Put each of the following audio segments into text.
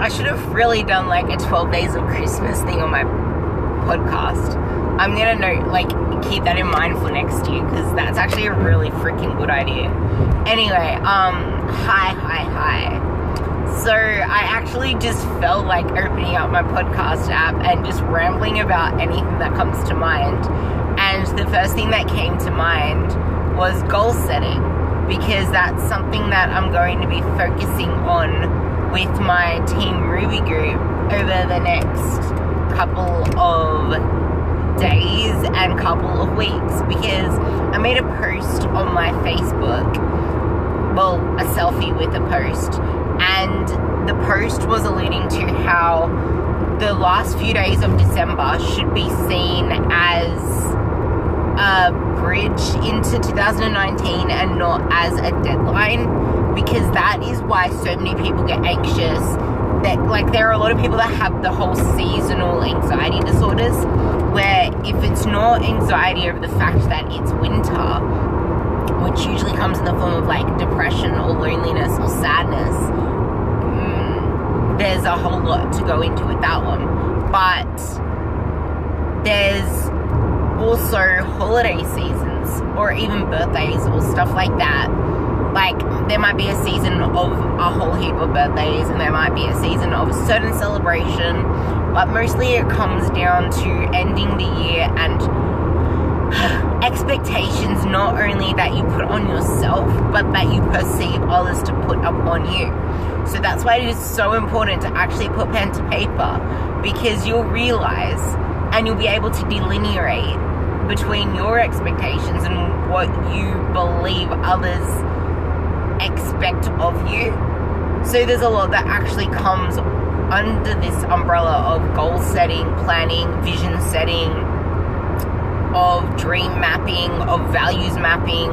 I should have really done like a 12 days of Christmas thing on my podcast. I'm gonna keep that in mind for next year, because that's actually a really freaking good idea. Anyway, hi. So I actually just felt like opening up my podcast app and just rambling about anything that comes to mind. And the first thing that came to mind was goal setting, because that's something that I'm going to be focusing on with my Team Ruby group over the next couple of days and couple of weeks, because I made a post on my Facebook, well, a selfie with a post, and the post was alluding to how the last few days of December should be seen as a bridge into 2019 and not as a deadline, because that is why so many people get anxious. That, there are a lot of people that have the whole seasonal anxiety disorders, where if it's not anxiety over the fact that it's winter, which usually comes in the form of depression or loneliness or sadness, there's a whole lot to go into with that one. But there's also holiday seasons, or even birthdays or stuff like that. There might be a season of a whole heap of birthdays, and there might be a season of a certain celebration, but mostly it comes down to ending the year and expectations, not only that you put on yourself, but that you perceive others to put upon you. So that's why it is so important to actually put pen to paper, because you'll realize and you'll be able to delineate between your expectations and what you believe others expect of you. So there's a lot that actually comes under this umbrella of goal setting, planning, vision setting, of dream mapping, of values mapping,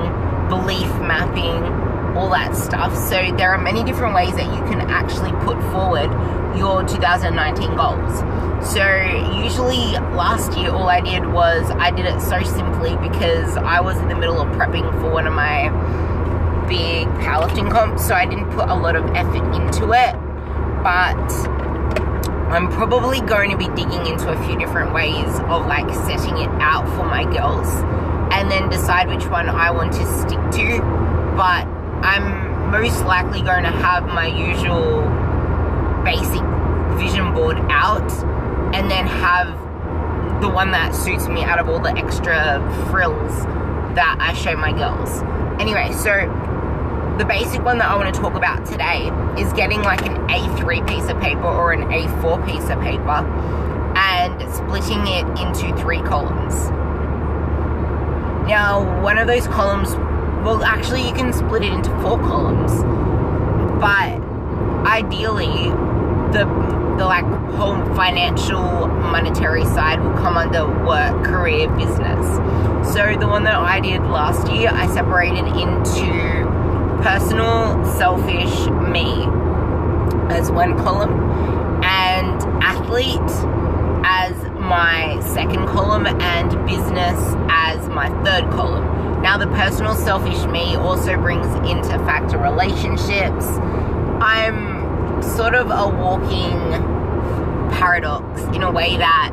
belief mapping, all that stuff. So there are many different ways that you can actually put forward your 2019 goals. So usually last year all I did was I did it so simply because I was in the middle of prepping for one of my big powerlifting comps, so I didn't put a lot of effort into it. But I'm probably going to be digging into a few different ways of setting it out for my girls, and then decide which one I want to stick to. But I'm most likely going to have my usual basic vision board out, and then have the one that suits me out of all the extra frills that I show my girls. Anyway, so the basic one that I want to talk about today is getting an A3 piece of paper or an A4 piece of paper and splitting it into 3 columns. Now, one of those columns, well, actually you can split it into 4 columns, but ideally the whole financial monetary side will come under work, career, business. So the one that I did last year, I separated into personal, selfish, me as one column, and athlete as my second column, and business as my third column. Now the personal, selfish me also brings into factor relationships. I'm sort of a walking paradox in a way that,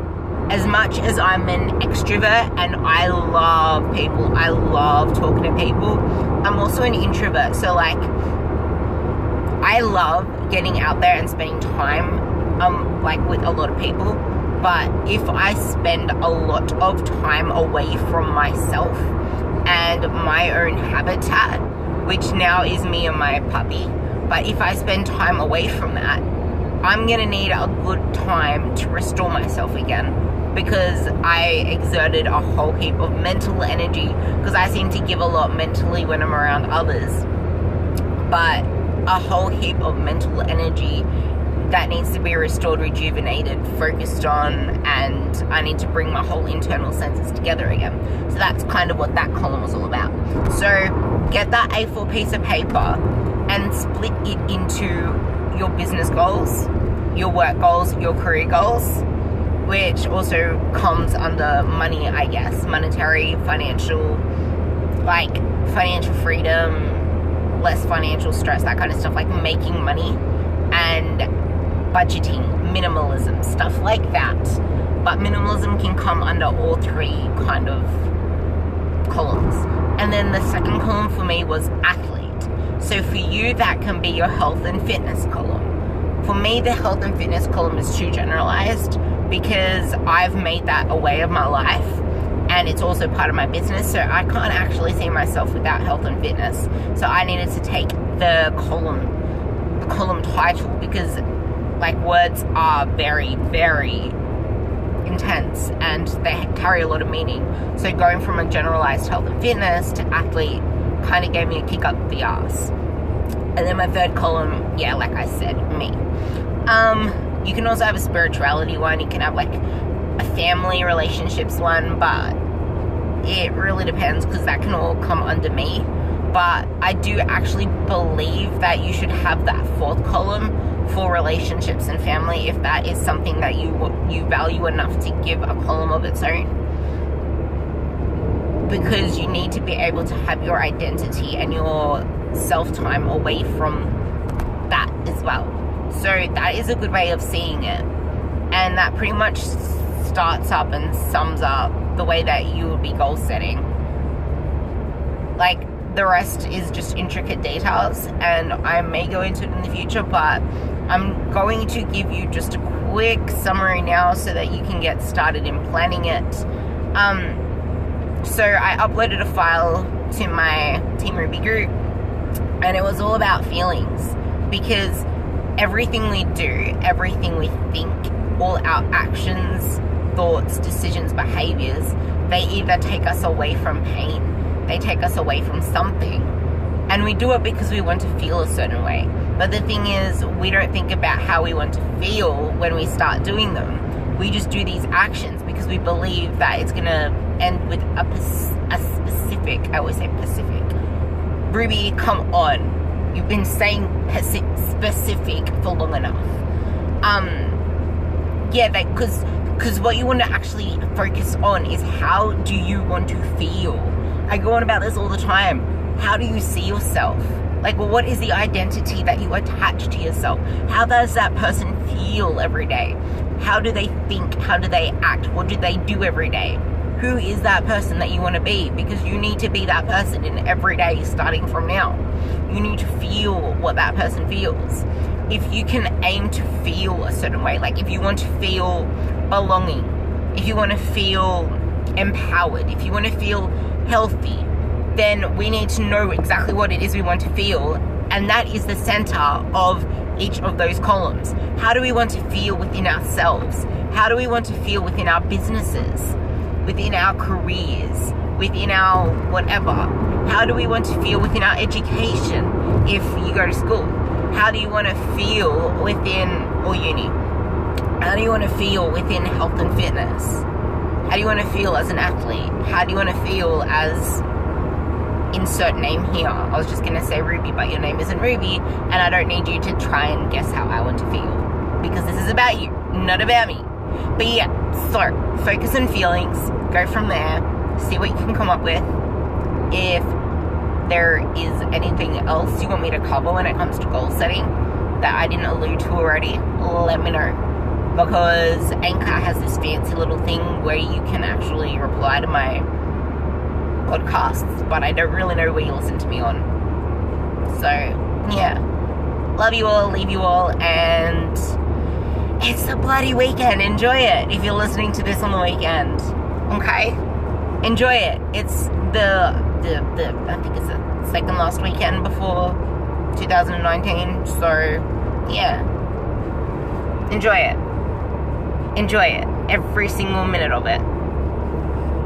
as much as I'm an extrovert and I love people, I love talking to people, I'm also an introvert. So I love getting out there and spending time with a lot of people, but if I spend a lot of time away from myself and my own habitat, which now is me and my puppy, but if I spend time away from that, I'm gonna need a good time to restore myself again, because I exerted a whole heap of mental energy, because I seem to give a lot mentally when I'm around others, but a whole heap of mental energy that needs to be restored, rejuvenated, focused on, and I need to bring my whole internal senses together again. So that's kind of what that column was all about. So get that A4 piece of paper and split it into your business goals, your work goals, your career goals, which also comes under money, I guess, monetary, financial, financial freedom, less financial stress, that kind of stuff, making money, and budgeting, minimalism, stuff like that. But minimalism can come under all three kind of columns. And then the second column for me was athlete. So for you, that can be your health and fitness column. For me, the health and fitness column is too generalized because I've made that a way of my life, and it's also part of my business, so I can't actually see myself without health and fitness. So I needed to take the column title, because like words are very, very intense and they carry a lot of meaning. So going from a generalized health and fitness to athlete kind of gave me a kick up the ass. And then my third column, yeah, like I said, me. You can also have a spirituality one, you can have like a family relationships one, but it really depends, because that can all come under me. But I do actually believe that you should have that fourth column for relationships and family, if that is something that you value enough to give a column of its own. Because you need to be able to have your identity and your self-time away from that as well. So that is a good way of seeing it. And that pretty much starts up and sums up the way that you will be goal setting. Like, the rest is just intricate details, and I may go into it in the future, but I'm going to give you just a quick summary now so that you can get started in planning it. So I uploaded a file to my Team Ruby group, and it was all about feelings, because everything we do, everything we think, all our actions, thoughts, decisions, behaviors, they either take us away from pain, they take us away from something, and we do it because we want to feel a certain way. But the thing is, we don't think about how we want to feel when we start doing them. We just do these actions because we believe that it's going to end with a specific, I always say Pacific. Ruby, come on. You've been saying specific for long enough. Yeah, because what you want to actually focus on is, how do you want to feel? I go on about this all the time. How do you see yourself? Like, well, what is the identity that you attach to yourself? How does that person feel every day? How do they think? How do they act? What do they do every day? Who is that person that you want to be? Because you need to be that person in every day starting from now. You need to feel what that person feels. If you can aim to feel a certain way, like if you want to feel belonging, if you want to feel empowered, if you want to feel healthy, then we need to know exactly what it is we want to feel, and that is the center of each of those columns. How do we want to feel within ourselves? How do we want to feel within our businesses, within our careers, within our whatever? How do we want to feel within our education if you go to school? How do you want to feel within, or uni? How do you want to feel within health and fitness? How do you want to feel as an athlete? How do you want to feel as insert name here? I was just going to say Ruby, but your name isn't Ruby, and I don't need you to try and guess how I want to feel, because this is about you, not about me. But yeah, so focus on feelings, go from there, see what you can come up with. If there is anything else you want me to cover when it comes to goal setting that I didn't allude to already, let me know. Because Anchor has this fancy little thing where you can actually reply to my podcasts, but I don't really know where you listen to me on. So, yeah. Love you all, leave you all, and it's a bloody weekend. Enjoy it if you're listening to this on the weekend. Okay? Enjoy it. It's the I think it's the second last weekend before 2019, so yeah. Enjoy it. Enjoy it. Every single minute of it.